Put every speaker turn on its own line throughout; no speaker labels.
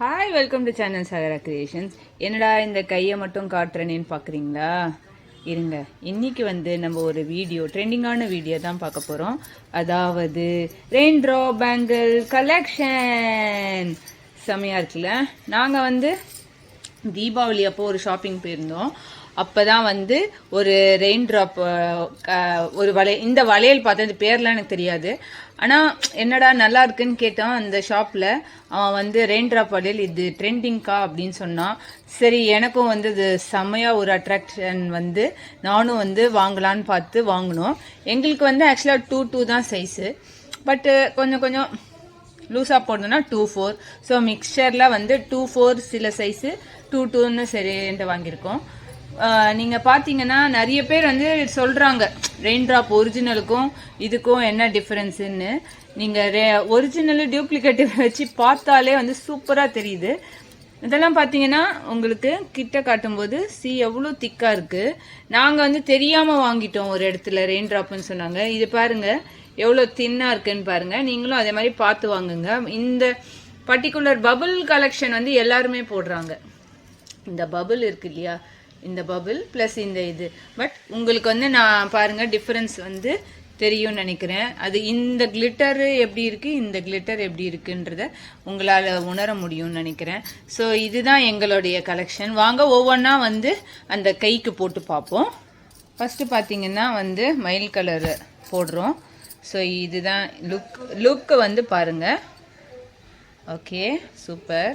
Hi, welcome to channel Sagara creations. என்னடா இந்த கையை மட்டும் காட்டுறேன்னு பார்க்குறீங்களா? இருங்க, இன்னைக்கு வந்து நம்ம ஒரு வீடியோ, ட்ரெண்டிங்கான வீடியோ தான் பார்க்க போகிறோம். அதாவது ரெயின் ட்ராப் பேங்கிள் கலெக்ஷன். செம்மையாக இருக்குல்ல? நாங்கள் வந்து தீபாவளி அப்போ ஒரு ஷாப்பிங் போயிருந்தோம். அப்போ தான் வந்து ஒரு ரெயின் ட்ராப் ஒரு இந்த வளையல் பார்த்தேன். இந்த பேர்லாம் எனக்கு தெரியாது. ஆனால் என்னடா நல்லா இருக்குன்னு கேட்டோம் அந்த ஷாப்பில். அவன் வந்து ரெயின் ட்ராப் வளையல் இது ட்ரெண்டிங்க்கா அப்படின்னு சொன்னான். சரி, எனக்கும் வந்து இது செம்மையாக ஒரு அட்ராக்ஷன் வந்து நானும் வந்து வாங்கலான்னு பார்த்து வாங்கினோம். எங்களுக்கு வந்து ஆக்சுவலாக 2 தான் சைஸு. பட்டு கொஞ்சம் லூஸாக போடணும்னா 2-4. ஸோ மிக்சரில் வந்து 2-4 சில சைஸு 2-2ன்னு சரின்ட்டு வாங்கியிருக்கோம். நீங்கள் பார்த்தீங்கன்னா நிறைய பேர் வந்து சொல்கிறாங்க ரெயின் ட்ராப் ஒரிஜினலுக்கும் இதுக்கும் என்ன டிஃப்ரென்ஸுன்னு. நீங்கள் ஒரிஜினலு டூப்ளிகேட் வச்சு பார்த்தாலே வந்து சூப்பராக தெரியுது. இதெல்லாம் பார்த்தீங்கன்னா உங்களுக்கு கிட்ட காட்டும்போது எவ்வளோ திக்காக இருக்குது. நாங்கள் வந்து தெரியாமல் வாங்கிட்டோம் ஒரு இடத்துல ரெயின் ட்ராப்னு சொன்னாங்க. இது பாருங்கள் எவ்வளோ தின்னாக இருக்குன்னு பாருங்கள். நீங்களும் அதே மாதிரி பார்த்து வாங்குங்க. இந்த பர்டிகுலர் பபுள் கலெக்ஷன் வந்து எல்லாருமே போடுறாங்க. இந்த பபுள் இருக்கு இல்லையா, இந்த பபுள் ப்ளஸ் இந்த இது. பட் உங்களுக்கு வந்து நான் பாருங்கள் டிஃப்ரென்ஸ் வந்து தெரியும்னு நினைக்கிறேன். அது இந்த கிளிட்டரு எப்படி இருக்குது, இந்த கிளிட்டர் எப்படி இருக்குன்றத உங்களால் உணர முடியும்னு நினைக்கிறேன். ஸோ இதுதான் எங்களுடைய கலெக்ஷன். வாங்க ஒவ்வொன்றா வந்து அந்த கைக்கு போட்டு பார்ப்போம். ஃபஸ்ட்டு பார்த்தீங்கன்னா வந்து மயில் கலர் போடுறோம். ஸோ இதுதான் லுக்கு வந்து பாருங்கள். Okay, super.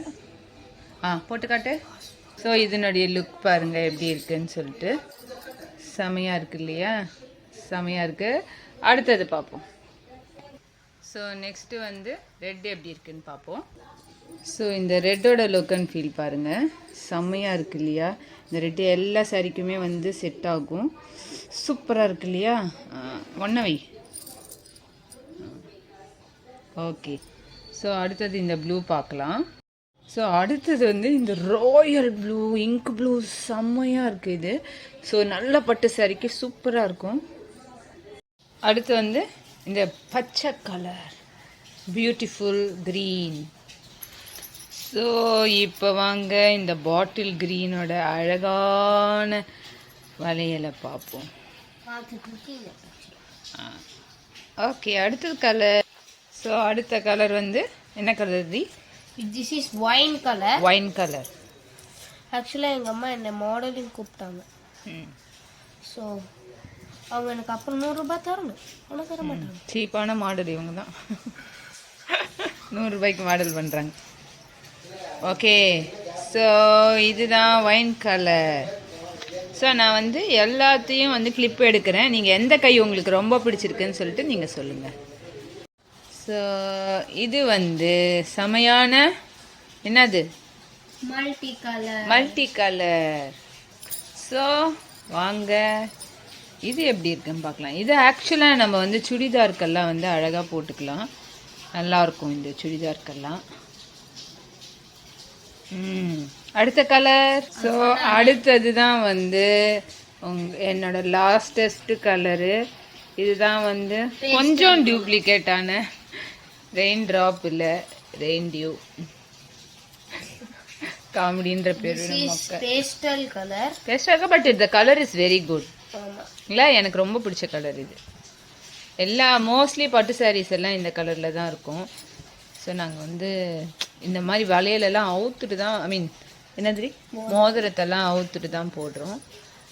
போட்டு காட்டு. ஸோ இதனுடைய லுக் பாருங்கள் எப்படி இருக்குன்னு சொல்லிட்டு. செமையாக இருக்கு இல்லையா? செமையாக இருக்குது. அடுத்தது பார்ப்போம். ஸோ நெக்ஸ்ட்டு வந்து ரெட் எப்படி இருக்குன்னு பார்ப்போம். ஸோ இந்த ரெட்டோட லுக் அண்ட் ஃபீல் பாருங்கள். செம்மையாக இருக்கு இல்லையா? இந்த ரெட்டு எல்லா சாரிக்குமே வந்து செட் ஆகும். சூப்பராக இருக்கு இல்லையா? ஒன்றவை. ஓகே, ஸோ அடுத்தது இந்த ப்ளூ பார்க்கலாம். ஸோ அடுத்தது வந்து இந்த ராயல் ப்ளூ, இங்க் ப்ளூ செம்மையாக இருக்குது இது. ஸோ நல்ல பட்டு சாரிக்கு சூப்பராக இருக்கும். அடுத்து வந்து இந்த பச்சை கலர், பியூட்டிஃபுல் க்ரீன். ஸோ இப்போ வாங்க இந்த பாட்டில் க்ரீனோட அழகான வளையலை பார்ப்போம். ஓகே, அடுத்தது கலர். ஸோ அடுத்த கலர் வந்து என்ன colour the?
This is wine color.
Wine color.
Actually எங்கள் அம்மா என்னை மாடலிங் கூப்பிட்டாங்க. ஸோ அவங்க எனக்கு அப்புறம் 100 ரூபாய் தரணும். ஆனால் தர மாட்டாங்க.
சீப்பான மாடல் இவங்க தான். 100 ரூபாய்க்கு மாடல் பண்ணுறாங்க. ஓகே, ஸோ இதுதான் வைன் கலர். ஸோ நான் வந்து எல்லாத்தையும் வந்து கிளிப் எடுக்கிறேன். நீங்கள் எந்த கை உங்களுக்கு ரொம்ப பிடிச்சிருக்குன்னு சொல்லிட்டு நீங்கள் சொல்லுங்கள். ஸோ இது வந்து செமையான என்னது மல்டி கலர். ஸோ வாங்க இது எப்படி இருக்குன்னு பார்க்கலாம். இது ஆக்சுவலாக நம்ம வந்து சுடிதாருக்கெல்லாம் வந்து அழகாக போட்டுக்கலாம். நல்லாயிருக்கும் இந்த சுடிதாருக்கெல்லாம். அடுத்த கலர். ஸோ அடுத்தது தான் வந்து என்னோட லாஸ்டஸ்ட் கலரு. இதுதான் வந்து கொஞ்சம் டூப்ளிகேட்டான ரெயின் ட்ராப் இல்லை, ரெயின் டியூ காமெடின்ற பேர்.
Pastel colour.
பட் இந்த கலர் இஸ் வெரி குட் இல்லை? எனக்கு ரொம்ப பிடிச்ச கலர் இது. மோஸ்ட்லி பட்டு சாரீஸ் எல்லாம் இந்த கலரில் தான் இருக்கும். ஸோ நாங்கள் வந்து இந்த மாதிரி வளையலெல்லாம் அவுத்துட்டு தான், என்னது மோதிரத்தெல்லாம் அவுத்துட்டு தான் போடுறோம்.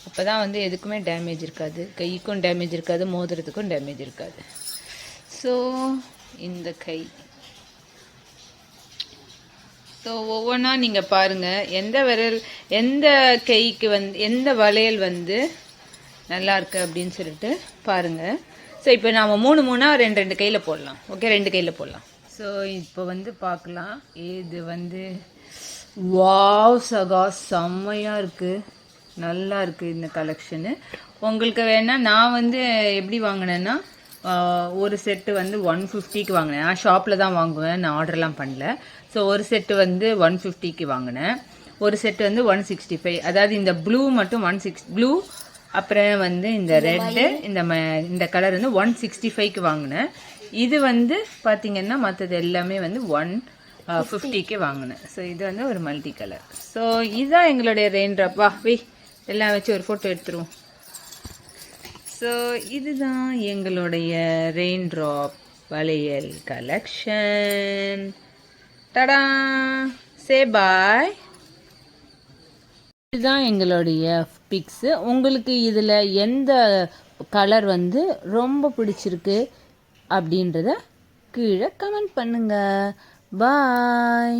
அப்போ தான் வந்து எதுக்குமே டேமேஜ் இருக்காது. கைக்கும் டேமேஜ் இருக்காது, மோதிரத்துக்கும் டேமேஜ் இருக்காது. ஸோ இந்த கை. ஸோ ஒவ்வொன்றா நீங்கள் பாருங்கள் எந்த கைக்கு வந்து எந்த வளையல் வந்து நல்லா இருக்கு அப்படின்னு சொல்லிட்டு பாருங்கள். ஸோ இப்போ நாம் 3 2 கையில் போடலாம். ஓகே, 2 கையில் போடலாம். ஸோ இப்போ வந்து பார்க்கலாம். இது வந்து வாவ் சகா, செம்மையாக இருக்குது, நல்லா இருக்குது இந்த கலெக்ஷனு. உங்களுக்கு வேணால் நான் வந்து எப்படி வாங்கினேன்னா ஒரு செட்டு வந்து 150க்கு வாங்கினேன். நான் ஷாப்பில் தான் வாங்குவேன், நான் ஆர்டர்லாம் பண்ணல. ஸோ ஒரு செட்டு வந்து 150க்கு வாங்கினேன். ஒரு செட்டு வந்து 165. அதாவது இந்த ப்ளூ மட்டும் 16 ப்ளூ, அப்புறம் வந்து இந்த ரெட்டு, இந்த கலர் வந்து 165க்கு வாங்கினேன். இது வந்து பார்த்தீங்கன்னா மற்றது எல்லாமே வந்து 50க்கு வாங்கினேன். ஸோ இது வந்து ஒரு மல்டி கலர். ஸோ இதுதான் எங்களுடைய ரெயின் ட்ராப். வா வே எல்லாம் வச்சு ஒரு ஃபோட்டோ எடுத்துருவோம். ஸோ இதுதான் எங்களுடைய ரெயின் ட்ராப் வளையல் கலெக்ஷன். டடா, சே பாய். இதுதான் எங்களுடைய பிக்ஸு. உங்களுக்கு இதில் எந்த கலர் வந்து ரொம்ப பிடிச்சிருக்கு அப்படின்றத கீழே கமெண்ட் பண்ணுங்க. பாய்.